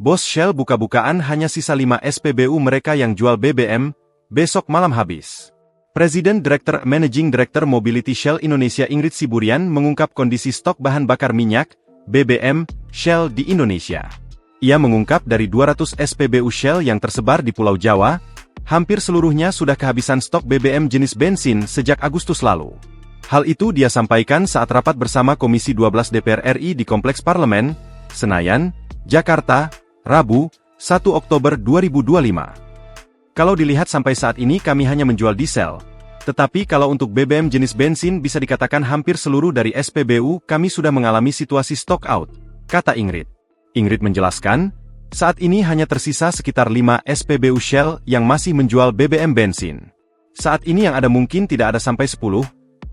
Bos Shell buka-bukaan hanya sisa 5 SPBU mereka yang jual BBM, besok malam habis. Presiden Direktur Managing Director Mobility Shell Indonesia Ingrid Siburian mengungkap kondisi stok bahan bakar minyak, BBM, Shell di Indonesia. Ia mengungkap dari 200 SPBU Shell yang tersebar di Pulau Jawa, hampir seluruhnya sudah kehabisan stok BBM jenis bensin sejak Agustus lalu. Hal itu dia sampaikan saat rapat bersama Komisi 12 DPR RI di Kompleks Parlemen, Senayan, Jakarta, Rabu, 1 Oktober 2025. Kalau dilihat sampai saat ini kami hanya menjual diesel, tetapi kalau untuk BBM jenis bensin bisa dikatakan hampir seluruh dari SPBU kami sudah mengalami situasi stock out, kata Ingrid. Ingrid menjelaskan, saat ini hanya tersisa sekitar 5 SPBU Shell yang masih menjual BBM bensin. Saat ini yang ada mungkin tidak ada sampai 10,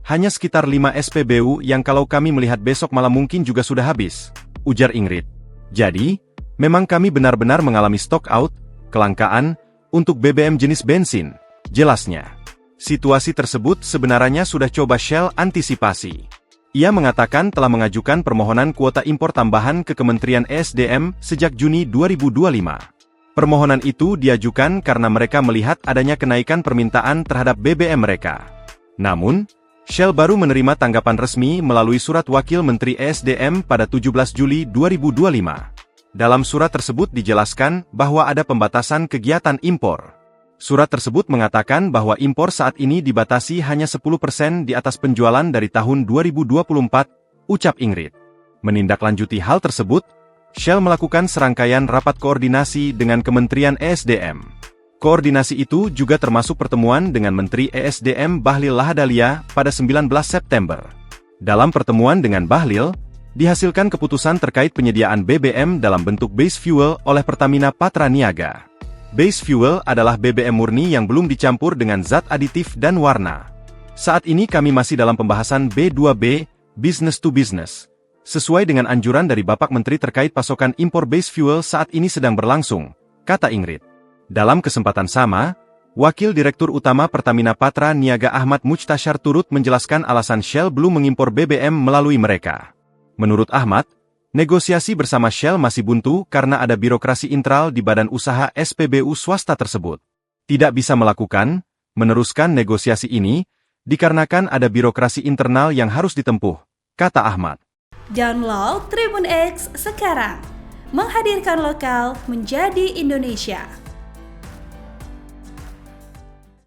hanya sekitar 5 SPBU yang kalau kami melihat besok malam mungkin juga sudah habis, ujar Ingrid. Jadi, memang kami benar-benar mengalami stock out, kelangkaan, untuk BBM jenis bensin, jelasnya. Situasi tersebut sebenarnya sudah coba Shell antisipasi. Ia mengatakan telah mengajukan permohonan kuota impor tambahan ke Kementerian ESDM sejak Juni 2025. Permohonan itu diajukan karena mereka melihat adanya kenaikan permintaan terhadap BBM mereka. Namun, Shell baru menerima tanggapan resmi melalui surat Wakil Menteri ESDM pada 17 Juli 2025. Dalam surat tersebut dijelaskan bahwa ada pembatasan kegiatan impor. Surat tersebut mengatakan bahwa impor saat ini dibatasi hanya 10% di atas penjualan dari tahun 2024, ucap Ingrid. Menindaklanjuti hal tersebut, Shell melakukan serangkaian rapat koordinasi dengan Kementerian ESDM. Koordinasi itu juga termasuk pertemuan dengan Menteri ESDM Bahlil Lahadalia pada 19 September. Dalam pertemuan dengan Bahlil, dihasilkan keputusan terkait penyediaan BBM dalam bentuk base fuel oleh Pertamina Patra Niaga. Base fuel adalah BBM murni yang belum dicampur dengan zat aditif dan warna. Saat ini kami masih dalam pembahasan B2B, business to business. Sesuai dengan anjuran dari Bapak Menteri terkait pasokan impor base fuel saat ini sedang berlangsung, kata Ingrid. Dalam kesempatan sama, Wakil Direktur Utama Pertamina Patra Niaga Ahmad Mujtasyar turut menjelaskan alasan Shell belum mengimpor BBM melalui mereka. Menurut Ahmad, negosiasi bersama Shell masih buntu karena ada birokrasi internal di badan usaha SPBU swasta tersebut. Tidak bisa meneruskan negosiasi ini, dikarenakan ada birokrasi internal yang harus ditempuh, kata Ahmad. Download Tribun X sekarang, menghadirkan lokal menjadi Indonesia.